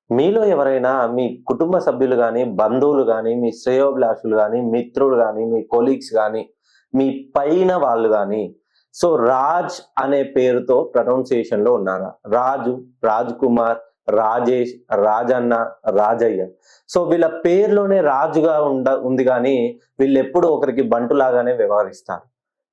మీలో ఎవరైనా మీ కుటుంబ సభ్యులు గాని, బంధువులు గాని, మీ శ్రేయోభిలాషులు గాని, మిత్రులు గాని, మీ కొలీగ్స్ గాని, మీ పైన వాళ్ళు గాని, సో 'రాజ్' అనే పేరుతో ప్రొనౌన్సియేషన్‌లో ఉన్నారా? రాజు, రాజ్ కుమార్, రాజేష్, రాజన్న, రాజయ్య. సో వీళ్ళ పేరులోనే రాజుగా ఉంది గానీ, వీళ్ళెప్పుడు ఒకరికి బంటులాగానే వ్యవహరిస్తారు.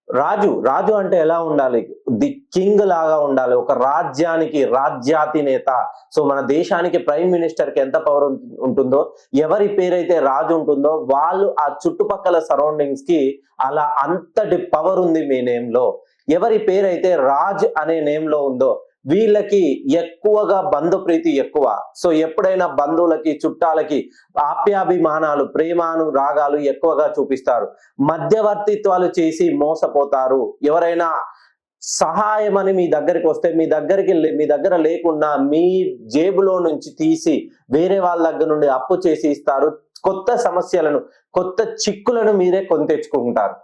రాజు అంటే ఎలా ఉండాలి? ది కింగ్ లాగా ఉండాలి. ఒక రాజ్యానికి రాజ్యాధినేత. సో మన దేశానికి ప్రైమ్ మినిస్టర్‌కి ఎంత పవర్ ఉంటుందో, ఎవరి పేరైతే రాజు ఉంటుందో, వాళ్ళు ఆ చుట్టుపక్కల సరౌండింగ్స్‌కి అలా అంతటి పవర్ ఉంది మీ నేమ్‌లో. ఎవరి పేరైతే రాజ్ అనే నేమ్‌లో ఉందో, వీళ్ళకి ఎక్కువగా బంధు ప్రీతి ఎక్కువ. సో ఎప్పుడైనా బంధువులకి, చుట్టాలకి ఆప్యాభిమానాలు, ప్రేమానురాగాలు ఎక్కువగా చూపిస్తారు. మధ్యవర్తిత్వాలు చేసి మోసపోతారు. ఎవరైనా సహాయం అని మీ దగ్గరికి వస్తే మీ దగ్గర లేకున్నా మీ జేబులో నుంచి తీసి వేరే వాళ్ళ దగ్గర నుండి అప్పు చేసి ఇస్తారు. కొత్త సమస్యలను, కొత్త చిక్కులను మీరే కొని తెచ్చుకుంటారు.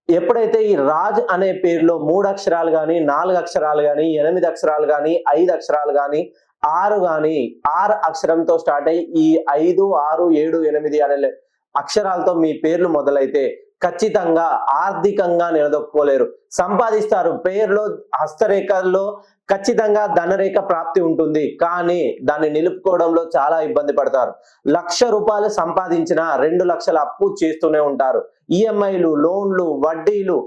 ఎప్పుడైతే ఈ రాజ్ అనే పేరులో 3 అక్షరాలు గాని, 4 అక్షరాలు గాని, 8 అక్షరాలు గాని, 5 అక్షరాలు గాని, 6 గాని, 6 అక్షరంతో స్టార్ట్ అయ్యి ఈ 5, 6, 7, 8 అనే అక్షరాలతో మీ పేర్లు మొదలైతే ఖచ్చితంగా ఆర్థికంగా నిలదొక్కుకోలేరు. సంపాదిస్తారు. పేరులో హస్తరేఖల్లో ఖచ్చితంగా ధనరేఖ ప్రాప్తి ఉంటుంది. కానీ దాన్ని నిలుపుకోవడంలో చాలా ఇబ్బంది పడతారు. ₹1,00,000 సంపాదించినా 2,00,000 అప్పు చేస్తూనే ఉంటారు. ఈఎంఐలు, లోన్లు, వడ్డీలు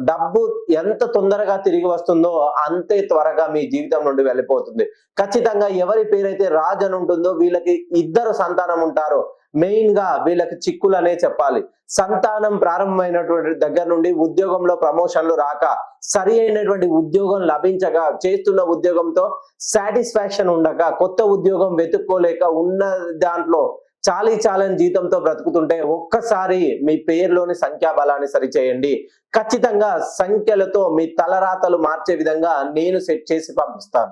డబ్బు ఎంత తొందరగా తిరిగి వస్తుందో అంతే త్వరగా మీ జీవితం నుండి వెళ్ళిపోతుంది. ఖచ్చితంగా ఎవరి పేరైతే రాజ్ అని ఉంటుందో వీళ్ళకి 2 సంతానం ఉంటారు. మెయిన్‌గా వీళ్ళకి చిక్కులనే చెప్పాలి. సంతానం ప్రారంభమైనటువంటి దగ్గర నుండి ఉద్యోగంలో ప్రమోషన్‌లు రాక, సరి అయినటువంటి ఉద్యోగం లభించక, చేస్తున్న ఉద్యోగంతో సాటిస్ఫాక్షన్ ఉండక, కొత్త ఉద్యోగం వెతుక్కోలేక ఉన్న దాంట్లో చాలని జీతంతో బ్రతుకుతుంటే ఒక్కసారి మీ పేరులోని సంఖ్యాబలాన్ని సరిచేయండి. ఖచ్చితంగా సంఖ్యలతో మీ తలరాతలు మార్చే విధంగా నేను సెట్ చేసి పంపిస్తాను.